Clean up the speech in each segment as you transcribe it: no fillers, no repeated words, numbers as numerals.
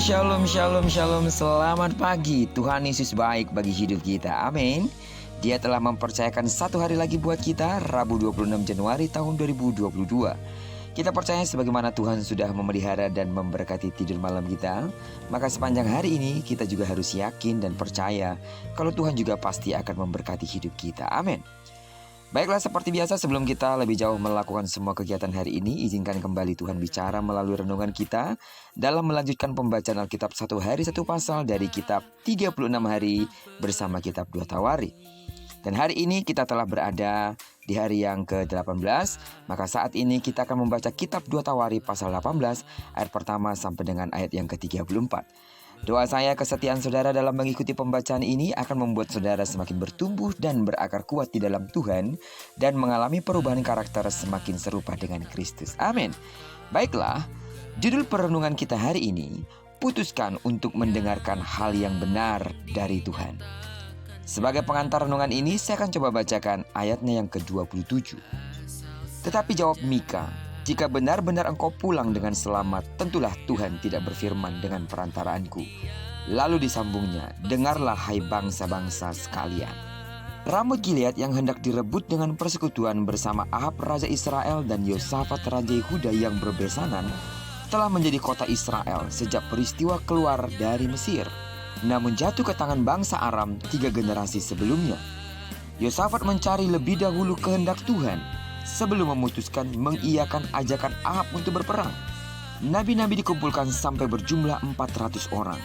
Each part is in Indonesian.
Shalom. Selamat pagi. Tuhan Yesus baik bagi hidup kita. Amin. Dia telah mempercayakan satu hari lagi buat kita, Rabu 26 Januari tahun 2022. Kita percaya sebagaimana Tuhan sudah memelihara dan memberkati tidur malam kita, maka sepanjang hari ini kita juga harus yakin dan percaya kalau Tuhan juga pasti akan memberkati hidup kita. Amin. Baiklah, seperti biasa sebelum kita lebih jauh melakukan semua kegiatan hari ini, izinkan kembali Tuhan bicara melalui renungan kita dalam melanjutkan pembacaan Alkitab satu hari satu pasal dari kitab 36 hari bersama kitab 2 Tawari. Dan hari ini kita telah berada di hari yang ke-18, maka saat ini kita akan membaca kitab 2 Tawari pasal 18 ayat pertama sampai dengan ayat yang ke-34. Doa saya kesetiaan saudara dalam mengikuti pembacaan ini akan membuat saudara semakin bertumbuh dan berakar kuat di dalam Tuhan dan mengalami perubahan karakter semakin serupa dengan Kristus. Amin. Baiklah, judul perenungan kita hari ini, putuskan untuk mendengarkan hal yang benar dari Tuhan. Sebagai pengantar renungan ini, saya akan coba bacakan ayatnya yang ke-27. Tetapi jawab Mika, jika benar-benar engkau pulang dengan selamat, tentulah Tuhan tidak berfirman dengan perantaraanku. Lalu disambungnya, dengarlah hai bangsa-bangsa sekalian. Ramut Gilead yang hendak direbut dengan persekutuan bersama Ahab Raja Israel dan Yosafat Raja Yehuda yang berbesanan, telah menjadi kota Israel sejak peristiwa keluar dari Mesir. Namun jatuh ke tangan bangsa Aram 3 generasi sebelumnya. Yosafat mencari lebih dahulu kehendak Tuhan sebelum memutuskan mengiyakan ajakan Ahab untuk berperang. Nabi-nabi dikumpulkan sampai berjumlah 400 orang.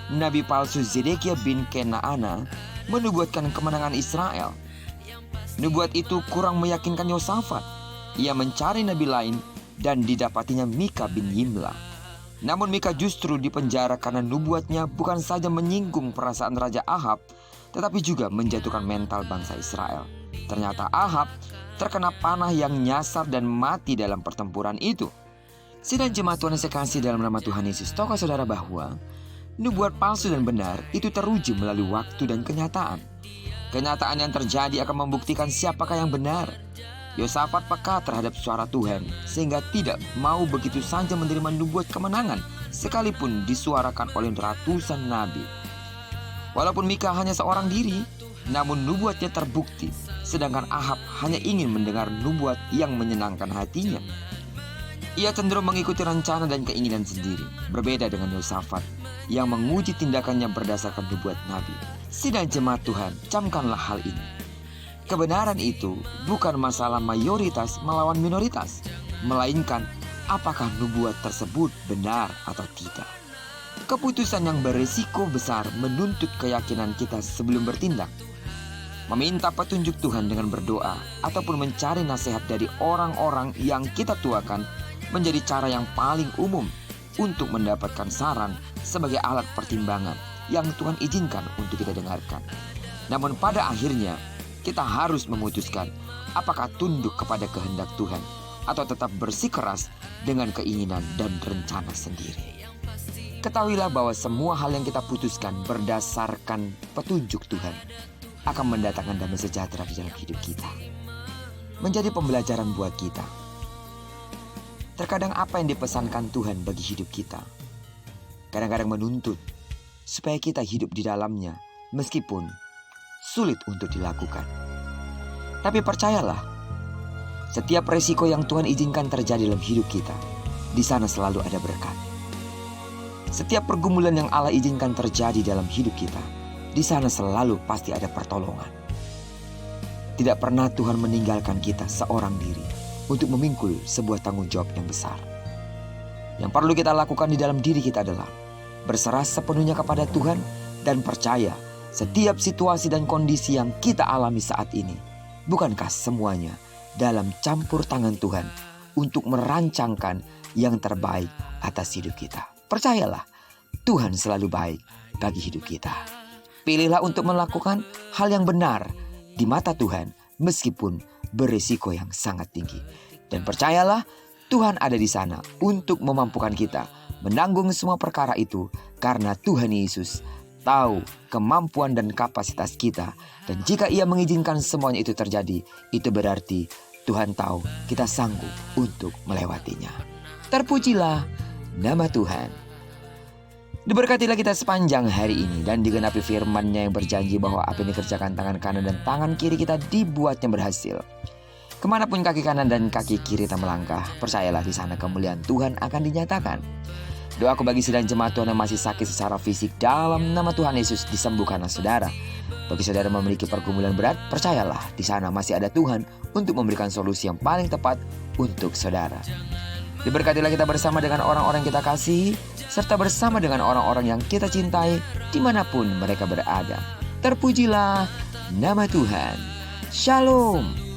Nabi palsu Zedekiah bin Kenaana menubuatkan kemenangan Israel. Nubuat itu kurang meyakinkan Yosafat. Ia mencari nabi lain dan didapatinya Mika bin Yimla. Namun Mika justru dipenjara karena nubuatnya bukan saja menyinggung perasaan Raja Ahab, tetapi juga menjatuhkan mental bangsa Israel. Ternyata Ahab terkena panah yang nyasar dan mati dalam pertempuran itu. Sidang jemaat Tuhan yang saya kasih dalam nama Tuhan Yesus, tahukah saudara bahwa nubuat palsu dan benar itu teruji melalui waktu dan kenyataan. Kenyataan yang terjadi akan membuktikan siapakah yang benar. Yosafat peka terhadap suara Tuhan sehingga tidak mau begitu saja menerima nubuat kemenangan sekalipun disuarakan oleh ratusan nabi. Walaupun Mika hanya seorang diri, namun nubuatnya terbukti, sedangkan Ahab hanya ingin mendengar nubuat yang menyenangkan hatinya. Ia cenderung mengikuti rencana dan keinginan sendiri, berbeda dengan Yosafat yang menguji tindakannya berdasarkan nubuat nabi. Sidang jemaat Tuhan, camkanlah hal ini. Kebenaran itu bukan masalah mayoritas melawan minoritas, melainkan apakah nubuat tersebut benar atau tidak. Keputusan yang berisiko besar menuntut keyakinan kita sebelum bertindak. Meminta petunjuk Tuhan dengan berdoa ataupun mencari nasihat dari orang-orang yang kita tuakan menjadi cara yang paling umum untuk mendapatkan saran sebagai alat pertimbangan yang Tuhan izinkan untuk kita dengarkan. Namun pada akhirnya kita harus memutuskan apakah tunduk kepada kehendak Tuhan atau tetap bersikeras dengan keinginan dan rencana sendiri. Ketahuilah bahwa semua hal yang kita putuskan berdasarkan petunjuk Tuhan akan mendatangkan damai sejahtera di dalam hidup kita. Menjadi pembelajaran buat kita. Terkadang apa yang dipesankan Tuhan bagi hidup kita kadang-kadang menuntut supaya kita hidup di dalamnya meskipun sulit untuk dilakukan. Tapi percayalah, setiap resiko yang Tuhan izinkan terjadi dalam hidup kita, di sana selalu ada berkat. Setiap pergumulan yang Allah izinkan terjadi dalam hidup kita, di sana selalu pasti ada pertolongan. Tidak pernah Tuhan meninggalkan kita seorang diri untuk memikul sebuah tanggung jawab yang besar. Yang perlu kita lakukan di dalam diri kita adalah berserah sepenuhnya kepada Tuhan dan percaya setiap situasi dan kondisi yang kita alami saat ini, bukankah semuanya dalam campur tangan Tuhan untuk merancangkan yang terbaik atas hidup kita. Percayalah, Tuhan selalu baik bagi hidup kita. Pilihlah untuk melakukan hal yang benar di mata Tuhan meskipun berisiko yang sangat tinggi. Dan percayalah, Tuhan ada di sana untuk memampukan kita menanggung semua perkara itu karena Tuhan Yesus tahu kemampuan dan kapasitas kita. Dan jika Ia mengizinkan semuanya itu terjadi, itu berarti Tuhan tahu kita sanggup untuk melewatinya. Terpujilah nama Tuhan. Diberkatilah kita sepanjang hari ini dan digenapi firman-Nya yang berjanji bahwa apa yang dikerjakan tangan kanan dan tangan kiri kita dibuatnya berhasil. Kemanapun kaki kanan dan kaki kiri kita melangkah, percayalah di sana kemuliaan Tuhan akan dinyatakan. Doaku bagi sedang jemaat Tuhan yang masih sakit secara fisik, dalam nama Tuhan Yesus disembuhkanlah saudara. Bagi saudara memiliki pergumulan berat, percayalah di sana masih ada Tuhan untuk memberikan solusi yang paling tepat untuk saudara. Diberkatilah kita bersama dengan orang-orang yang kita kasihi, serta bersama dengan orang-orang yang kita cintai dimanapun mereka berada. Terpujilah nama Tuhan. Shalom.